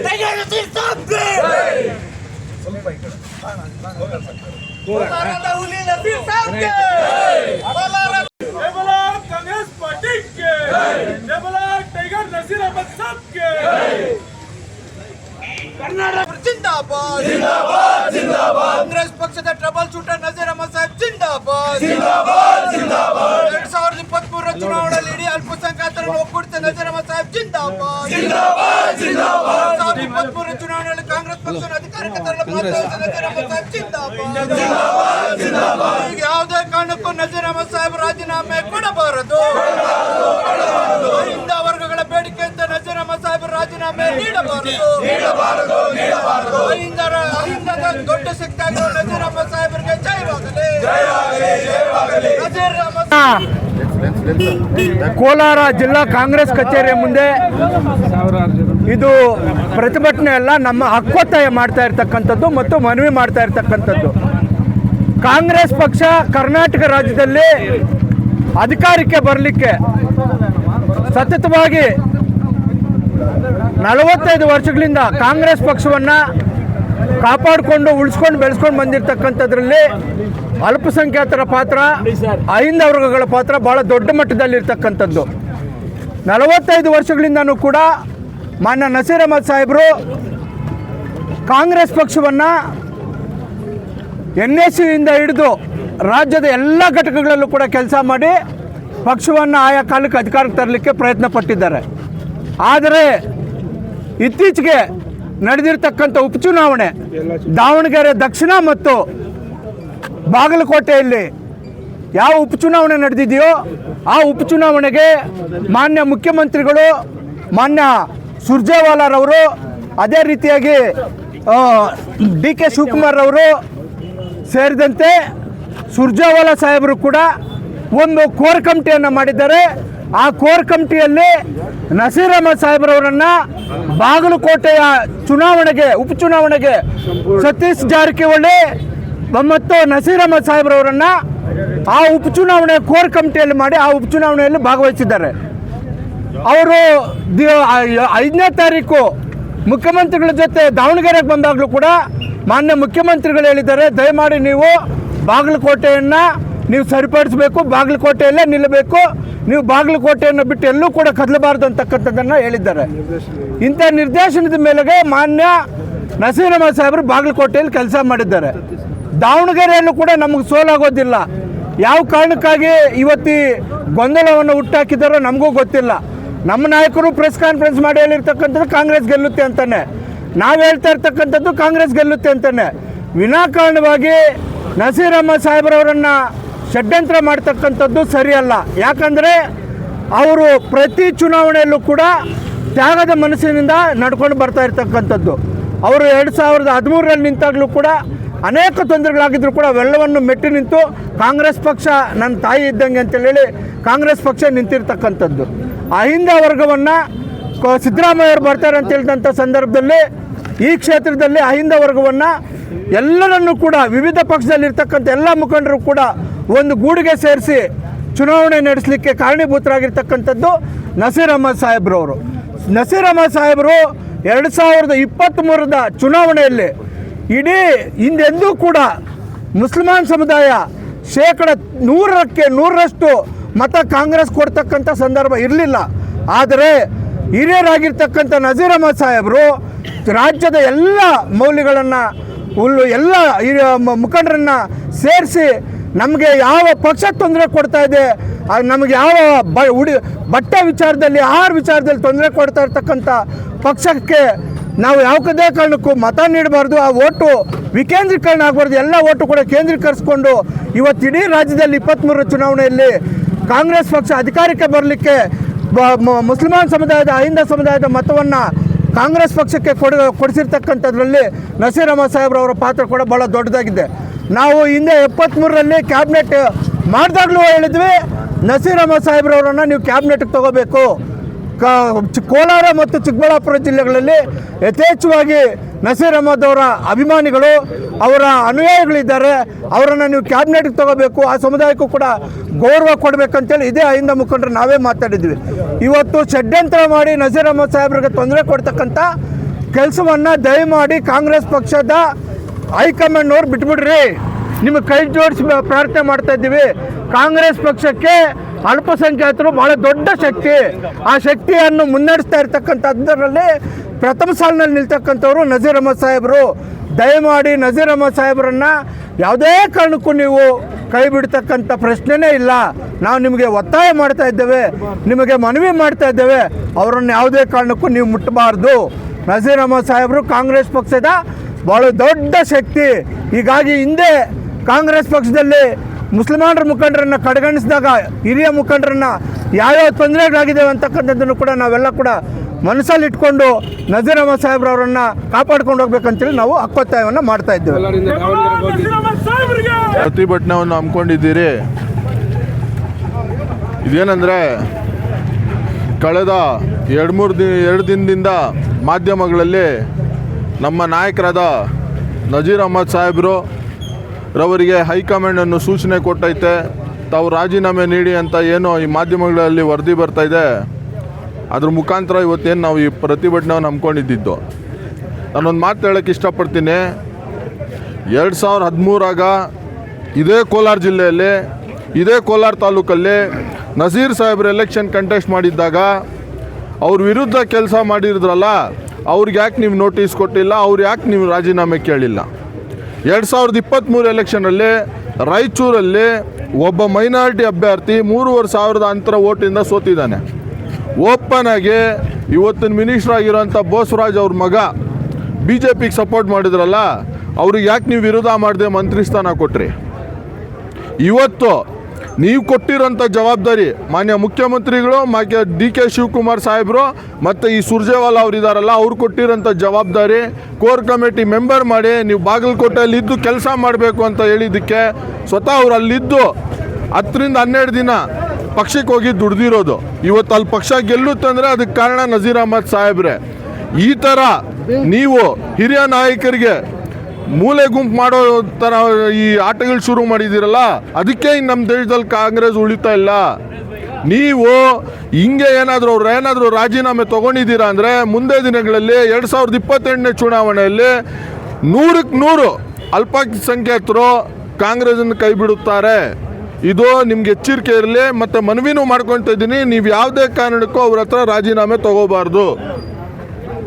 Tiger Naseer ಸಾಬ್ಗೆ ಕೋಲಾರದ ಹುಲಿ Naseer ಸಾಬ್ಗೆ Congress party के टाइगर नसीर अहमद साहब के कर्नाटक जिंदाबाद जिंदाबाद जिंदाबाद कांग्रेस पक्षದ ಟ್ರಬಲ್ ಶೂಟರ್ ನಜೀರ್ ಅಹಮದ್ ಸಾಹೇಬ್ जिंदाबाद जिंदाबाद जिंदाबाद 2023 ಚುನಾವಣೆಯಲ್ಲಿ ಇಡೀ ಅಲ್ಪಸಂಖ್ಯಾತರನ್ನು ಒಕ್ಕೂಡಿಸಿದ ನಜೀರ್ ಅಹಮದ್ ಸಾಹೇಬ್ जिंदाबाद जिंदाबाद जिंदाबाद 2023 ಚುನಾವಣೆಯಲ್ಲಿ ಕಾಂಗ್ರೆಸ್ ಪಕ್ಷವನ್ನು ಅಧಿಕಾರಕ್ಕೆ ತರಲು ಪ್ರಯತ್ನಿಸಿದ ನಜೀರ್ ಅಹಮದ್ ಸಾಹೇಬ್ जिंदाबाद जिंदाबाद जिंदाबाद ಯಾವುದೇ ಕಾರಣಕ್ಕೂ ನಜೀರ್ ಅಹಮದ್ ಸಾಹೇಬ್ ರಾಜೀನಾಮೆ ಕೊಡಬಾರದು ಹಿಂದ ವರ್ಗಗಳ ಬೇಡಿಕೆ ಅಂತ ನಜೀರ್ ಅಹಮದ್ ಸಾಹೇಬ್ ರಾಜೀನಾಮೆ ನೀಡಬಾರದು ಅಹಿಂದದ ದೊಡ್ಡ ಶಕ್ತಿ ಆಗಿರುವ ನಜೀರ್ ಅಹಮದ್ ಸಾಹೇಬರಿಗೆ ಜಯವಾಗಲಿ. ನಜೀರ್ ಅಹಮದ್ ಕೋಲಾರ ಜಿಲ್ಲಾ ಕಾಂಗ್ರೆಸ್ ಕಚೇರಿಯ ಮುಂದೆ ಇದು ಪ್ರತಿಭಟನೆ ಅಲ್ಲ, ನಮ್ಮ ಹಕ್ಕೊತ್ತಾಯ ಮಾಡ್ತಾ ಇರ್ತಕ್ಕಂಥದ್ದು ಮತ್ತು ಮನವಿ ಮಾಡ್ತಾ ಇರ್ತಕ್ಕಂಥದ್ದು. ಕಾಂಗ್ರೆಸ್ ಪಕ್ಷ ಕರ್ನಾಟಕ ರಾಜ್ಯದಲ್ಲಿ ಅಧಿಕಾರಕ್ಕೆ ಬರಲಿಕ್ಕೆ ಸತತವಾಗಿ 45 ವರ್ಷಗಳಿಂದ ಕಾಂಗ್ರೆಸ್ ಪಕ್ಷವನ್ನು ಕಾಪಾಡಿಕೊಂಡು ಉಳಿಸ್ಕೊಂಡು ಬೆಳೆಸ್ಕೊಂಡು ಬಂದಿರತಕ್ಕಂಥದ್ರಲ್ಲಿ ಅಲ್ಪಸಂಖ್ಯಾತರ ಪಾತ್ರ, ಅಹಿಂದ ವರ್ಗಗಳ ಪಾತ್ರ ಭಾಳ ದೊಡ್ಡ ಮಟ್ಟದಲ್ಲಿರ್ತಕ್ಕಂಥದ್ದು. 45 ವರ್ಷಗಳಿಂದನೂ ಕೂಡ ಮಾನ್ಯ ನಸೀರ್ ಅಹಮದ್ ಸಾಹೇಬರು ಕಾಂಗ್ರೆಸ್ ಪಕ್ಷವನ್ನು NSCಯಿಂದ ಹಿಡಿದು ರಾಜ್ಯದ ಎಲ್ಲ ಘಟಕಗಳಲ್ಲೂ ಕೂಡ ಕೆಲಸ ಮಾಡಿ ಪಕ್ಷವನ್ನು ಆಯಾ ಕಾಲಕ್ಕೆ ಅಧಿಕಾರಕ್ಕೆ ತರಲಿಕ್ಕೆ ಪ್ರಯತ್ನ ಪಟ್ಟಿದ್ದಾರೆ. ಆದರೆ ಇತ್ತೀಚೆಗೆ ನಡೆದಿರ್ತಕ್ಕಂಥ ಉಪಚುನಾವಣೆ ದಾವಣಗೆರೆ ದಕ್ಷಿಣ ಮತ್ತು ಬಾಗಲಕೋಟೆಯಲ್ಲಿ ಯಾವ ಉಪಚುನಾವಣೆ ನಡೆದಿದೆಯೋ ಆ ಉಪಚುನಾವಣೆಗೆ ಮಾನ್ಯ ಮುಖ್ಯಮಂತ್ರಿಗಳು, ಮಾನ್ಯ ಸುರ್ಜೇವಾಲಾರವರು, ಅದೇ ರೀತಿಯಾಗಿ DK ಶಿವಕುಮಾರ್ ಅವರು ಸೇರಿದಂತೆ ಸುರ್ಜೇವಾಲಾ ಸಾಹೇಬರು ಕೂಡ ಒಂದು ಕೋರ್ ಕಮಿಟಿಯನ್ನು ಮಾಡಿದ್ದಾರೆ. ಆ ಕೋರ್ ಕಮಿಟಿಯಲ್ಲಿ ನಸೀರ್ ಅಹಮದ್ ಸಾಹೇಬ್ರವರನ್ನು ಬಾಗಲಕೋಟೆಯ ಚುನಾವಣೆಗೆ ಉಪಚುನಾವಣೆಗೆ ಸತೀಶ್ ಜಾರಕಿಹೊಳಿ ಮತ್ತು ನಸೀರ್ ಅಹಮದ್ ಸಾಹೇಬ್ರವರನ್ನು ಆ ಉಪಚುನಾವಣೆ ಕೋರ್ ಕಮಿಟಿಯಲ್ಲಿ ಮಾಡಿ ಆ ಉಪಚುನಾವಣೆಯಲ್ಲಿ ಭಾಗವಹಿಸಿದ್ದಾರೆ. ಅವರು 5ನೇ ತಾರೀಕು ಮುಖ್ಯಮಂತ್ರಿಗಳ ಜೊತೆ ದಾವಣಗೆರೆಗೆ ಬಂದಾಗಲೂ ಕೂಡ ಮಾನ್ಯ ಮುಖ್ಯಮಂತ್ರಿಗಳು ಹೇಳಿದ್ದಾರೆ, ದಯಮಾಡಿ ನೀವು ಬಾಗಲಕೋಟೆಯನ್ನು ನೀವು ಸರಿಪಡಿಸಬೇಕು, ಬಾಗಲಕೋಟೆಯಲ್ಲೇ ನಿಲ್ಲಬೇಕು, ನೀವು ಬಾಗಲಕೋಟೆಯನ್ನು ಬಿಟ್ಟು ಎಲ್ಲೂ ಕೂಡ ಕದಲಬಾರ್ದು ಅಂತಕ್ಕಂಥದ್ದನ್ನು ಹೇಳಿದ್ದಾರೆ. ಇಂಥ ನಿರ್ದೇಶನದ ಮೇಲೆಗೆ ಮಾನ್ಯ ನಸೀರ್ ಅಹಮದ್ ಸಾಹೇಬರು ಬಾಗಲಕೋಟೆಯಲ್ಲಿ ಕೆಲಸ ಮಾಡಿದ್ದಾರೆ. ದಾವಣಗೆರೆಯಲ್ಲೂ ಕೂಡ ನಮಗೆ ಸೋಲಾಗೋದಿಲ್ಲ. ಯಾವ ಕಾರಣಕ್ಕಾಗಿ ಇವತ್ತು ಗೊಂದಲವನ್ನು ಹುಟ್ಟಾಕಿದ್ದಾರೋ ನಮಗೂ ಗೊತ್ತಿಲ್ಲ. ನಮ್ಮ ನಾಯಕರು ಪ್ರೆಸ್ ಕಾನ್ಫರೆನ್ಸ್ ಮಾಡಿ ಹೇಳಿರ್ತಕ್ಕಂಥದ್ದು ಕಾಂಗ್ರೆಸ್ ಗೆಲ್ಲುತ್ತೆ ಅಂತಾನೆ, ನಾವು ಹೇಳ್ತಾ ಇರ್ತಕ್ಕಂಥದ್ದು ಕಾಂಗ್ರೆಸ್ ಗೆಲ್ಲುತ್ತೆ ಅಂತಾನೆ. ವಿನಾಕಾರಣವಾಗಿ ನಸೀರ್ ಅಹಮದ್ ಸಾಹೇಬ್ರವರನ್ನು ಷಡ್ಯಂತ್ರ ಮಾಡ್ತಕ್ಕಂಥದ್ದು ಸರಿಯಲ್ಲ. ಯಾಕಂದರೆ ಅವರು ಪ್ರತಿ ಚುನಾವಣೆಯಲ್ಲೂ ಕೂಡ ತ್ಯಾಗದ ಮನಸ್ಸಿನಿಂದ ನಡ್ಕೊಂಡು ಬರ್ತಾ ಇರ್ತಕ್ಕಂಥದ್ದು. ಅವರು 2013ರಲ್ಲಿ ನಿಂತಾಗಲೂ ಕೂಡ ಅನೇಕ ತೊಂದರೆಗಳಾಗಿದ್ದರೂ ಕೂಡ ಅವೆಲ್ಲವನ್ನು ಮೆಟ್ಟಿ ನಿಂತು ಕಾಂಗ್ರೆಸ್ ಪಕ್ಷ ನನ್ನ ತಾಯಿ ಇದ್ದಂಗೆ ಅಂತೇಳಿ ಕಾಂಗ್ರೆಸ್ ಪಕ್ಷ ನಿಂತಿರ್ತಕ್ಕಂಥದ್ದು. ಅಹಿಂದ ವರ್ಗವನ್ನು ಸಿದ್ದರಾಮಯ್ಯವರು ಬರ್ತಾರೆ ಅಂತ ಹೇಳಿದಂಥ ಸಂದರ್ಭದಲ್ಲಿ ಈ ಕ್ಷೇತ್ರದಲ್ಲಿ ಅಹಿಂದ ವರ್ಗವನ್ನು ಎಲ್ಲರನ್ನೂ ಕೂಡ ವಿವಿಧ ಪಕ್ಷದಲ್ಲಿರ್ತಕ್ಕಂಥ ಎಲ್ಲ ಮುಖಂಡರು ಕೂಡ ಒಂದು ಗೂಡಿಗೆ ಸೇರಿಸಿ ಚುನಾವಣೆ ನಡೆಸಲಿಕ್ಕೆ ಕಾರಣೀಭೂತರಾಗಿರ್ತಕ್ಕಂಥದ್ದು ನಸೀರ್ ಅಹಮದ್ ಸಾಹೇಬ್ರವರು. ನಸೀರ್ ಅಹಮದ್ ಸಾಹೇಬರು 2023ರ ಚುನಾವಣೆಯಲ್ಲಿ ಇಡೀ ಹಿಂದೆಂದೂ ಕೂಡ ಮುಸಲ್ಮಾನ್ ಸಮುದಾಯ 100% ಮತ ಕಾಂಗ್ರೆಸ್ ಕೊಡ್ತಕ್ಕಂಥ ಸಂದರ್ಭ ಇರಲಿಲ್ಲ. ಆದರೆ ಹಿರಿಯರಾಗಿರ್ತಕ್ಕಂಥ ನಸೀರ್ ಅಹಮದ್ ಸಾಹೇಬರು ರಾಜ್ಯದ ಎಲ್ಲ ಮೌಲ್ಯಗಳನ್ನು ಎಲ್ಲ ಮುಖಂಡರನ್ನು ಸೇರಿಸಿ ನಮಗೆ ಯಾವ ಪಕ್ಷ ತೊಂದರೆ ಕೊಡ್ತಾ ಇದೆ, ನಮಗೆ ಯಾವ ಬಟ್ಟೆ ವಿಚಾರದಲ್ಲಿ, ಆಹಾರ ವಿಚಾರದಲ್ಲಿ ತೊಂದರೆ ಕೊಡ್ತಾ ಇರ್ತಕ್ಕಂಥ ಪಕ್ಷಕ್ಕೆ ನಾವು ಯಾವುದೇ ಕಾರಣಕ್ಕೂ ಮತ ನೀಡಬಾರ್ದು. ಆ ಓಟು ವಿಕೇಂದ್ರೀಕರಣ ಆಗಬಾರ್ದು. ಎಲ್ಲ ಓಟು ಕೂಡ ಕೇಂದ್ರೀಕರಿಸಿಕೊಂಡು ಇವತ್ತು ಇಡೀ ರಾಜ್ಯದಲ್ಲಿ 23ರ ಚುನಾವಣೆಯಲ್ಲಿ ಕಾಂಗ್ರೆಸ್ ಪಕ್ಷ ಅಧಿಕಾರಕ್ಕೆ ಬರಲಿಕ್ಕೆ ಮುಸಲ್ಮಾನ್ ಸಮುದಾಯದ, ಅಹಿಂದ ಸಮುದಾಯದ ಮತವನ್ನು ಕಾಂಗ್ರೆಸ್ ಪಕ್ಷಕ್ಕೆ ಕೊಡಿಸಿರ್ತಕ್ಕಂಥದ್ರಲ್ಲಿ ನಸೀರ್ ಅಹಮದ್ ಸಾಹೇಬ್ರವರ ಪಾತ್ರ ಕೂಡ ಭಾಳ ದೊಡ್ಡದಾಗಿದೆ. ನಾವು ಹಿಂದೆ 73ರಲ್ಲಿ ಕ್ಯಾಬಿನೆಟ್ ಮಾಡಿದಾಗಲೂ ಹೇಳಿದ್ವಿ, ನಸೀರ್ ಅಹಮದ್ ಸಾಹೇಬ್ರವರನ್ನು ನೀವು ಕ್ಯಾಬಿನೆಟ್ಗೆ ತಗೋಬೇಕು. ಕೋಲಾರ ಮತ್ತು ಚಿಕ್ಕಬಳ್ಳಾಪುರ ಜಿಲ್ಲೆಗಳಲ್ಲಿ ಯಥೇಚ್ಛವಾಗಿ ನಸೀರ್ ಅಹಮದ್ ಅವರ ಅಭಿಮಾನಿಗಳು, ಅವರ ಅನುಯಾಯಿಗಳಿದ್ದಾರೆ. ಅವರನ್ನು ನೀವು ಕ್ಯಾಬಿನೆಟ್ಗೆ ತಗೋಬೇಕು, ಆ ಸಮುದಾಯಕ್ಕೂ ಕೂಡ ಗೌರವ ಕೊಡಬೇಕಂತೇಳಿ ಇದೇ ಅಹಿಂದ ಮುಖಂಡರು ನಾವೇ ಮಾತಾಡಿದ್ವಿ. ಇವತ್ತು ಷಡ್ಯಂತ್ರ ಮಾಡಿ ನಸೀರ್ ಅಹಮದ್ ಸಾಹೇಬ್ರಿಗೆ ತೊಂದರೆ ಕೊಡ್ತಕ್ಕಂಥ ಕೆಲಸವನ್ನು ದಯಮಾಡಿ ಕಾಂಗ್ರೆಸ್ ಪಕ್ಷದ ಹೈಕಮಾಂಡ್ನವ್ರು ಬಿಟ್ಬಿಡ್ರಿ. ನಿಮಗೆ ಕೈ ಜೋಡಿಸಿ ಪ್ರಾರ್ಥನೆ ಮಾಡ್ತಾ ಇದ್ದೀವಿ. ಕಾಂಗ್ರೆಸ್ ಪಕ್ಷಕ್ಕೆ ಅಲ್ಪಸಂಖ್ಯಾತರು ಬಹಳ ದೊಡ್ಡ ಶಕ್ತಿ. ಆ ಶಕ್ತಿಯನ್ನು ಮುನ್ನಡೆಸ್ತಾ ಇರ್ತಕ್ಕಂಥದ್ದರಲ್ಲಿ ಪ್ರಥಮ ಸಾಲಿನಲ್ಲಿ ನಿಲ್ತಕ್ಕಂಥವ್ರು ನಜೀರ್ ಅಹಮದ್ ಸಾಹೇಬರು. ದಯಮಾಡಿ ನಜೀರ್ ಅಹಮದ್ ಸಾಹೇಬರನ್ನು ಯಾವುದೇ ಕಾರಣಕ್ಕೂ ನೀವು ಕೈ ಬಿಡ್ತಕ್ಕಂಥ ಪ್ರಶ್ನೆನೇ ಇಲ್ಲ. ನಾವು ನಿಮಗೆ ಒತ್ತಾಯ ಮಾಡ್ತಾ ಇದ್ದೇವೆ, ನಿಮಗೆ ಮನವಿ ಮಾಡ್ತಾ ಇದ್ದೇವೆ, ಅವರನ್ನು ಯಾವುದೇ ಕಾರಣಕ್ಕೂ ನೀವು ಮುಟ್ಟಬಾರ್ದು. ನಜೀರ್ ಅಹಮದ್ ಸಾಹೇಬರು ಕಾಂಗ್ರೆಸ್ ಪಕ್ಷದ ಭಾಳ ದೊಡ್ಡ ಶಕ್ತಿ. ಹೀಗಾಗಿ ಹಿಂದೆ ಕಾಂಗ್ರೆಸ್ ಪಕ್ಷದಲ್ಲಿ ಮುಸಲ್ಮಾನರ ಮುಖಂಡರನ್ನು ಕಡೆಗಣಿಸಿದಾಗ ಹಿರಿಯ ಮುಖಂಡರನ್ನು ಯಾವ್ಯಾವ ತೊಂದರೆಗಳಾಗಿದ್ದೇವೆ ಅಂತಕ್ಕಂಥದ್ದನ್ನು ಕೂಡ ನಾವೆಲ್ಲ ಕೂಡ ಮನಸ್ಸಲ್ಲಿ ಇಟ್ಕೊಂಡು ನಜೀರ್ ಅಹಮದ್ ಸಾಹೇಬ್ರವರನ್ನು ಕಾಪಾಡ್ಕೊಂಡು ಹೋಗ್ಬೇಕಂತೇಳಿ ನಾವು ಹಕ್ಕೊತ್ತಾಯವನ್ನು ಮಾಡ್ತಾ ಇದ್ದೇವೆ. ಪ್ರತಿಭಟನೆಯನ್ನು ಹಮ್ಮಿಕೊಂಡಿದ್ದೀರಿ. ಇದೇನೆಂದರೆ ಕಳೆದ ಎರಡು ದಿನದಿಂದ ಮಾಧ್ಯಮಗಳಲ್ಲಿ ನಮ್ಮ ನಾಯಕರಾದ ನಜೀರ್ ಅಹಮದ್ ಸಾಹೇಬರು ರವರಿಗೆ ಹೈಕಮಾಂಡನ್ನು ಸೂಚನೆ ಕೊಟ್ಟೈತೆ, ತಾವು ರಾಜೀನಾಮೆ ನೀಡಿ ಅಂತ ಏನೋ ಈ ಮಾಧ್ಯಮಗಳಲ್ಲಿ ವರದಿ ಬರ್ತಾಯಿದೆ. ಅದ್ರ ಮುಖಾಂತರ ಇವತ್ತೇನು ನಾವು ಈ ಪ್ರತಿಭಟನೆಯನ್ನು ಹಮ್ಮಿಕೊಂಡಿದ್ದು. ನಾನೊಂದು ಮಾತು ಹೇಳೋಕ್ಕೆ ಇಷ್ಟಪಡ್ತೀನಿ. 2013 ಇದೇ ಕೋಲಾರ ಜಿಲ್ಲೆಯಲ್ಲಿ, ಇದೇ ಕೋಲಾರ ತಾಲೂಕಲ್ಲಿ ನಜೀರ್ ಸಾಹೇಬ್ರು ಎಲೆಕ್ಷನ್ ಕಂಟೆಸ್ಟ್ ಮಾಡಿದ್ದಾಗ ಅವ್ರ ವಿರುದ್ಧ ಕೆಲಸ ಮಾಡಿದ್ರಲ್ಲ, ಅವ್ರಿಗೆ ಯಾಕೆ ನೀವು ನೋಟಿಸ್ ಕೊಟ್ಟಿಲ್ಲ, ಅವ್ರು ಯಾಕೆ ನೀವು ರಾಜೀನಾಮೆ ಕೇಳಿಲ್ಲ? 2023 ಎಲೆಕ್ಷನಲ್ಲಿ ರಾಯಚೂರಲ್ಲಿ ಒಬ್ಬ ಮೈನಾರಿಟಿ ಅಭ್ಯರ್ಥಿ 3,500 ಅಂತರ ಓಟಿಂದ ಸೋತಿದ್ದಾನೆ. ಓಪನ್ ಆಗಿ ಇವತ್ತಿನ ಮಿನಿಸ್ಟರ್ ಆಗಿರೋಂಥ ಬೋಸರಾಜ್ ಅವ್ರ ಮಗ BJPಗೆ ಸಪೋರ್ಟ್ ಮಾಡಿದ್ರಲ್ಲ, ಅವ್ರಿಗೆ ಯಾಕೆ ನೀವು ವಿರೋಧ ಮಾಡದೆ ಮಂತ್ರಿ ಸ್ಥಾನ ಕೊಟ್ರಿ? ಇವತ್ತು ನೀವು ಕೊಟ್ಟಿರೋಂಥ ಜವಾಬ್ದಾರಿ ಮಾನ್ಯ ಮುಖ್ಯಮಂತ್ರಿಗಳು DK ಶಿವಕುಮಾರ್ ಸಾಹೇಬರು ಮತ್ತು ಈ ಸುರ್ಜೇವಾಲಾ ಅವ್ರು ಇದ್ದಾರಲ್ಲ, ಅವ್ರು ಕೊಟ್ಟಿರೋಂಥ ಜವಾಬ್ದಾರಿ ಕೋರ್ ಕಮಿಟಿ ಮೆಂಬರ್ ಮಾಡಿ ನೀವು ಬಾಗಲಕೋಟೆಯಲ್ಲಿ ಇದ್ದು ಕೆಲಸ ಮಾಡಬೇಕು ಅಂತ ಹೇಳಿದ್ದಕ್ಕೆ ಸ್ವತಃ ಅವ್ರು ಅಲ್ಲಿದ್ದು 10 ರಿಂದ 12 ದಿನ ಪಕ್ಷಕ್ಕೆ ಹೋಗಿ ದುಡ್ದಿರೋದು. ಇವತ್ತು ಅಲ್ಲಿ ಪಕ್ಷ ಗೆಲ್ಲುತ್ತಂದರೆ ಅದಕ್ಕೆ ಕಾರಣ ನಜೀರ್ ಅಹಮದ್ ಸಾಹೇಬ್ರೆ. ಈ ಥರ ನೀವು ಹಿರಿಯ ನಾಯಕರಿಗೆ ಮೂಲೆ ಗುಂಪು ಮಾಡೋ ಥರ ಈ ಆಟಗಳು ಶುರು ಮಾಡಿದ್ದೀರಲ್ಲ, ಅದಕ್ಕೆ ನಮ್ಮ ದೇಶದಲ್ಲಿ ಕಾಂಗ್ರೆಸ್ ಉಳಿತಾ ಇಲ್ಲ. ನೀವು ಹಿಂಗೆ ಏನಾದರೂ ರಾಜೀನಾಮೆ ತೊಗೊಂಡಿದ್ದೀರಾ ಅಂದರೆ ಮುಂದೆ ದಿನಗಳಲ್ಲಿ 2028ನೇ ಚುನಾವಣೆಯಲ್ಲಿ 100ಕ್ಕೆ 100 ಅಲ್ಪಸಂಖ್ಯಾತರು ಕಾಂಗ್ರೆಸ್ಸನ್ನು ಕೈ ಬಿಡುತ್ತಾರೆ. ಇದು ನಿಮ್ಗೆ ಎಚ್ಚರಿಕೆ ಇರಲಿ. ಮತ್ತು ಮನವಿನೂ ಮಾಡ್ಕೊಳ್ತಾ ಇದ್ದೀನಿ, ನೀವು ಯಾವುದೇ ಕಾರಣಕ್ಕೂ ಅವ್ರ ಹತ್ರ ರಾಜೀನಾಮೆ ತೊಗೋಬಾರ್ದು.